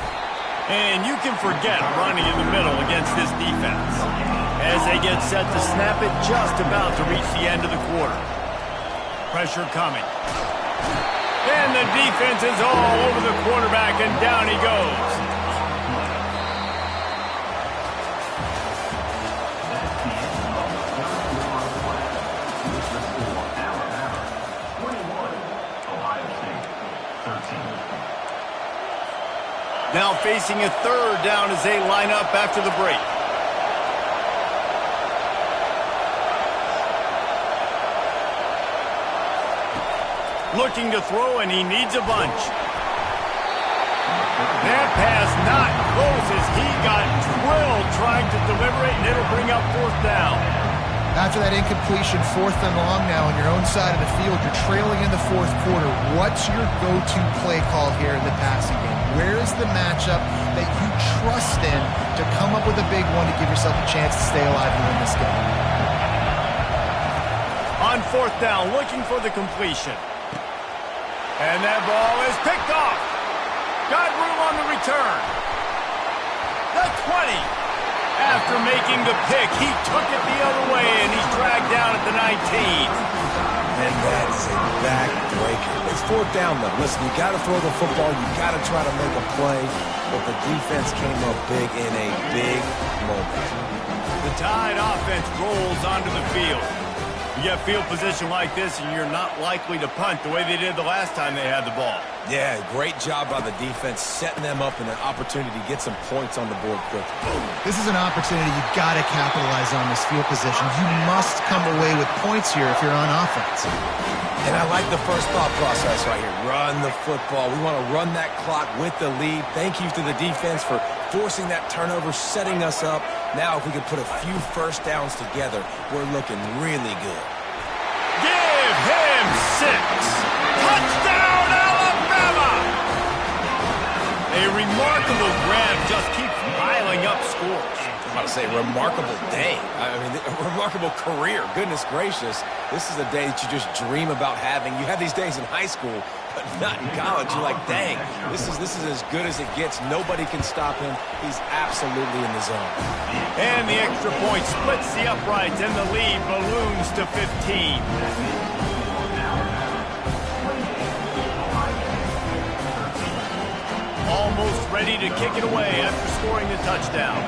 Speaker 1: And you can forget running in the middle against this defense, as they get set to snap it just about to reach the end of the quarter. Pressure coming. And the defense is all over the quarterback, and down he goes. Now facing a third down as they line up after the break. Looking to throw, and he needs a bunch. That pass not close as he got drilled trying to deliver it, and it'll bring up fourth down.
Speaker 3: After that incompletion, 4th and long now on your own side of the field, you're trailing in the 4th quarter. What's your go-to play call here in the passing game? Where is the matchup that you trust in to come up with a big one to give yourself a chance to stay alive and win this game?
Speaker 1: On 4th down, looking for the completion. And that ball is picked off. Got room on the return. The 20. After making the pick, he took it the other way, and he's dragged down at the 19.
Speaker 2: And that is a backbreaker. It's 4th down, though. Listen, you got to throw the football. You got to try to make a play. But the defense came up big in a big moment.
Speaker 1: The Tide offense rolls onto the field. You get field position like this, and you're not likely to punt the way they did the last time they had the ball.
Speaker 2: Yeah, great job by the defense, setting them up in an opportunity to get some points on the board quick.
Speaker 3: This is an opportunity you've got to capitalize on this field position. You must come away with points here if you're on offense.
Speaker 2: And I like the first thought process right here. Run the football. We want to run that clock with the lead. Thank you to the defense for forcing that turnover, setting us up. Now if we can put a few first downs together, we're looking really good.
Speaker 1: Give him 6. Touchdown, Alabama! A remarkable grab just keeps piling up scores.
Speaker 2: I'm about to say remarkable day. I mean, a remarkable career. Goodness gracious. This is a day that you just dream about having. You have these days in high school, but not in college. You're like, dang, this is as good as it gets. Nobody can stop him. He's absolutely in the zone.
Speaker 1: And the extra point splits the uprights, and the lead balloons to 15. Almost ready to kick it away after scoring the touchdown.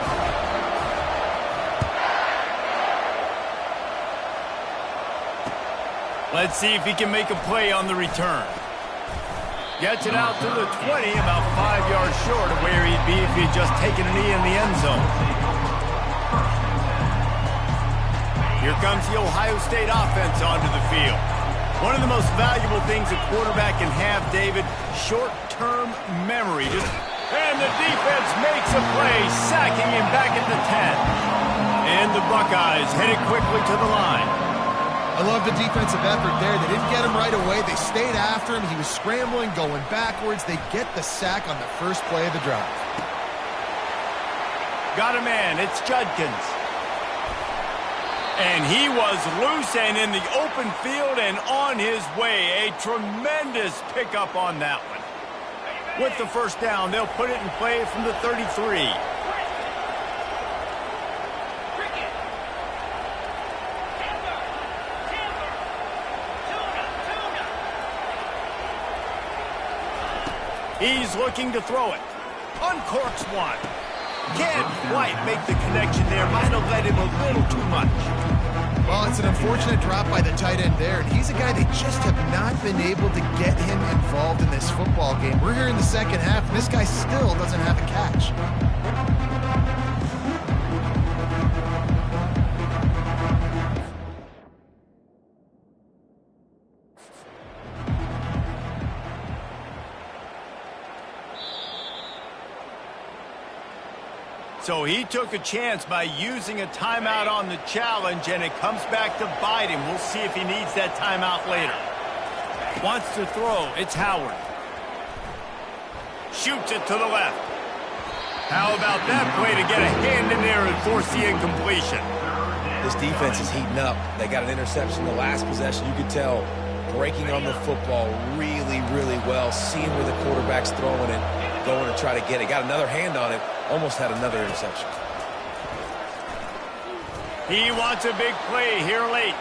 Speaker 1: Let's see if he can make a play on the return. Gets it out to the 20, about 5 yards short of where he'd be if he'd just taken a knee in the end zone. Here comes the Ohio State offense onto the field. One of the most valuable things a quarterback can have, David, short-term memory. And the defense makes a play, sacking him back at the 10. And the Buckeyes headed quickly to the line.
Speaker 3: I love the defensive effort there. They didn't get him right away. They stayed after him. He was scrambling, going backwards. They get the sack on the first play of the drive.
Speaker 1: Got a man. It's Judkins. And he was loose and in the open field and on his way. A tremendous pickup on that one. With the first down, they'll put it in play from the 33. He's looking to throw it. Uncorks one. Can't quite make the connection there. Might have led him a little too much.
Speaker 3: Well, it's an unfortunate drop by the tight end there. And he's a guy they just have not been able to get him involved in this football game. We're here in the second half, and this guy still doesn't have a catch.
Speaker 1: So he took a chance by using a timeout on the challenge, and it comes back to bite him. We'll see if he needs that timeout later. Wants to throw. It's Howard. Shoots it to the left. How about that play to get a hand in there and force the incompletion?
Speaker 2: This defense is heating up. They got an interception the last possession. You could tell breaking on the football really, really well, seeing where the quarterback's throwing it, going to try to get it. Got another hand on it, almost had another interception.
Speaker 1: He wants a big play here late.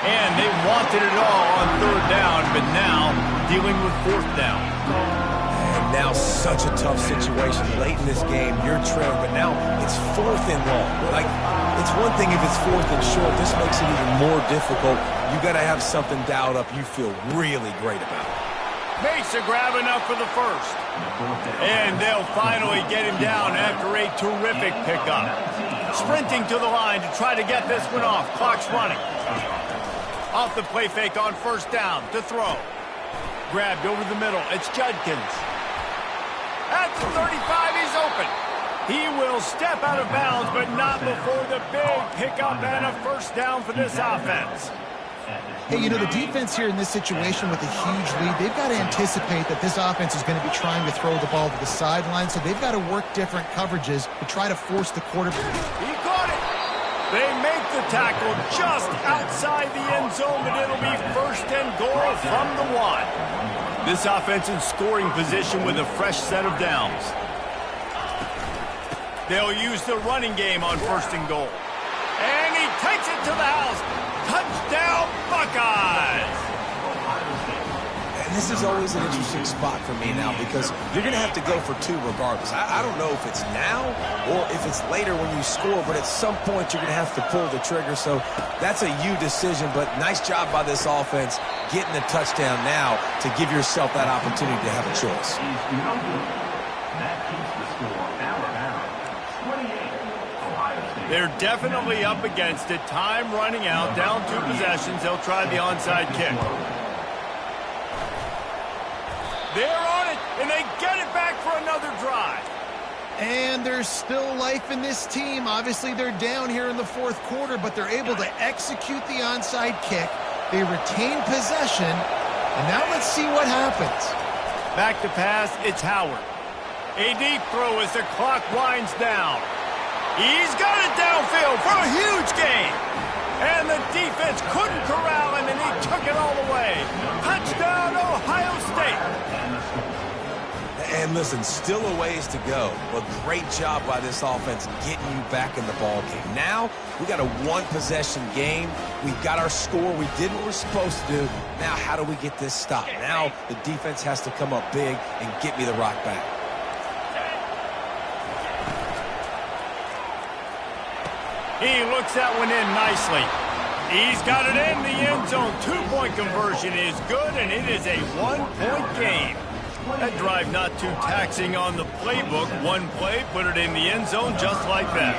Speaker 1: And they wanted it all on third down, but now dealing with fourth down.
Speaker 2: And now such a tough situation. Late in this game, you're trailing, but now it's fourth and long. Like, it's one thing if it's fourth and short. This makes it even more difficult. You got to have something dialed up you feel really great about.
Speaker 1: Makes a grab enough for the first. And they'll finally get him down after a terrific pickup. Sprinting to the line to try to get this one off. Clock's running. Off the play fake on first down to throw. Grabbed over the middle. It's Judkins. At the 35, he's open. He will step out of bounds, but not before the big pickup and a first down for this offense.
Speaker 3: Hey, you know, the defense here in this situation with a huge lead, they've got to anticipate that this offense is going to be trying to throw the ball to the sideline, so they've got to work different coverages to try to force the quarterback.
Speaker 1: He caught it. They make the tackle just outside the end zone, but it'll be first and goal from the 1. This offense in scoring position with a fresh set of downs. They'll use the running game on first and goal. And he takes it to the house. Touchdown, Buckeyes!
Speaker 2: And this is always an interesting spot for me now because you're going to have to go for 2 regardless. I don't know if it's now or if it's later when you score, but at some point you're going to have to pull the trigger. So that's a you decision, but nice job by this offense getting the touchdown now to give yourself that opportunity to have a choice.
Speaker 4: That keeps the score. Alabama 28, Ohio State.
Speaker 1: They're definitely up against it. Time running out. Down 2 possessions. They'll try the onside kick. They're on it, and they get it back for another drive.
Speaker 3: And there's still life in this team. Obviously, they're down here in the fourth quarter, but they're able to execute the onside kick. They retain possession, and now let's see what happens.
Speaker 1: Back to pass, it's Howard. A deep throw as the clock winds down. He's got it downfield for a huge gain. And the defense couldn't corral him, and he took it all the way. Touchdown, Ohio State.
Speaker 2: And listen, still a ways to go, but great job by this offense getting you back in the ball game. Now, we got a 1-possession game. We've got our score. We did what we're supposed to do. Now, how do we get this stopped? Now, the defense has to come up big and get me the rock back.
Speaker 1: He looks that one in nicely. He's got it in the end zone. 2-point conversion is good, and it is a 1-point game. That drive not too taxing on the playbook. 1 play, put it in the end zone just like that.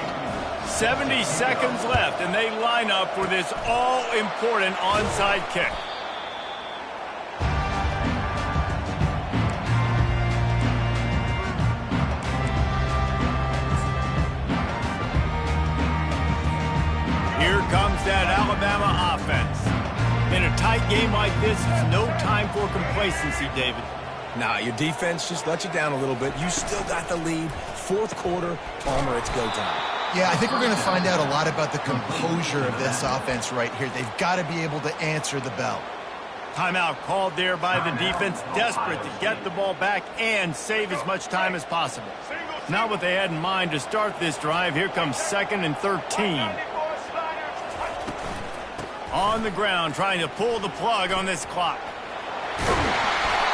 Speaker 1: 70 seconds left, and they line up for this all-important onside kick. Here comes that Alabama offense. In a tight game like this, it's no time for complacency, David.
Speaker 2: Nah, your defense just let you down a little bit. You still got the lead. Fourth quarter, Palmer, it's go time.
Speaker 3: Yeah, I think we're going to find out a lot about the composure of this offense right here. They've got to be able to answer the bell.
Speaker 1: Timeout called there by the defense, desperate to get the ball back and save as much time as possible. Not what they had in mind to start this drive. Here comes 2nd and 13. On the ground, trying to pull the plug on this clock.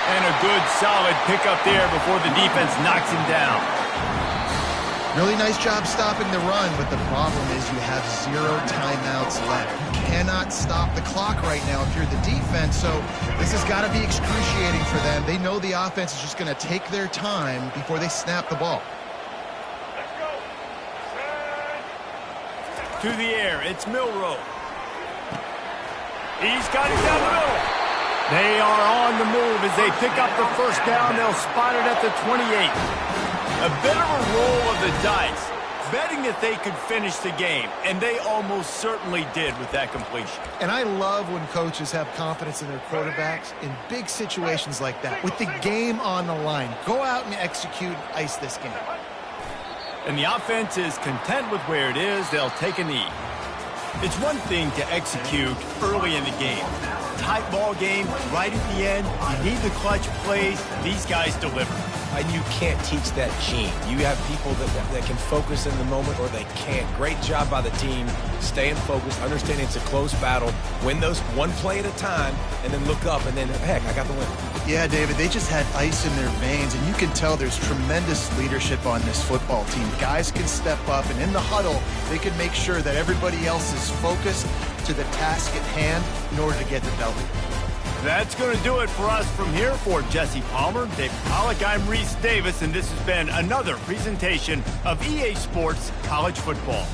Speaker 1: And a good, solid pickup there before the defense knocks him down.
Speaker 3: Really nice job stopping the run, but the problem is you have 0 timeouts left. You cannot stop the clock right now if you're the defense, so this has got to be excruciating for them. They know the offense is just going to take their time before they snap the ball.
Speaker 1: To the air, it's Milroe. He's got it down the middle. They are on the move as they pick up the first down. They'll spot it at the 28. A bit of a roll of the dice, betting that they could finish the game, and they almost certainly did with that completion.
Speaker 3: And I love when coaches have confidence in their quarterbacks in big situations like that. With the game on the line, go out and execute and ice this game.
Speaker 1: and the offense is content with where it is, they'll take a knee. It's one thing to execute early in the game. Tight ball game, right at the end, you need the clutch plays. These guys deliver.
Speaker 2: And you can't teach that gene. You have people that can focus in the moment or they can't. Great job by the team, staying focused, understanding it's a close battle, win those one play at a time, and then look up, and then, heck, I got the win.
Speaker 3: Yeah, David, they just had ice in their veins, and you can tell there's tremendous leadership on this football team. Guys can step up, and in the huddle, they can make sure that everybody else is focused to the task at hand in order to get the W.
Speaker 1: That's going to do it for us from here. For Jesse Palmer, Dave Pollack, I'm Reese Davis, and this has been another presentation of EA Sports College Football.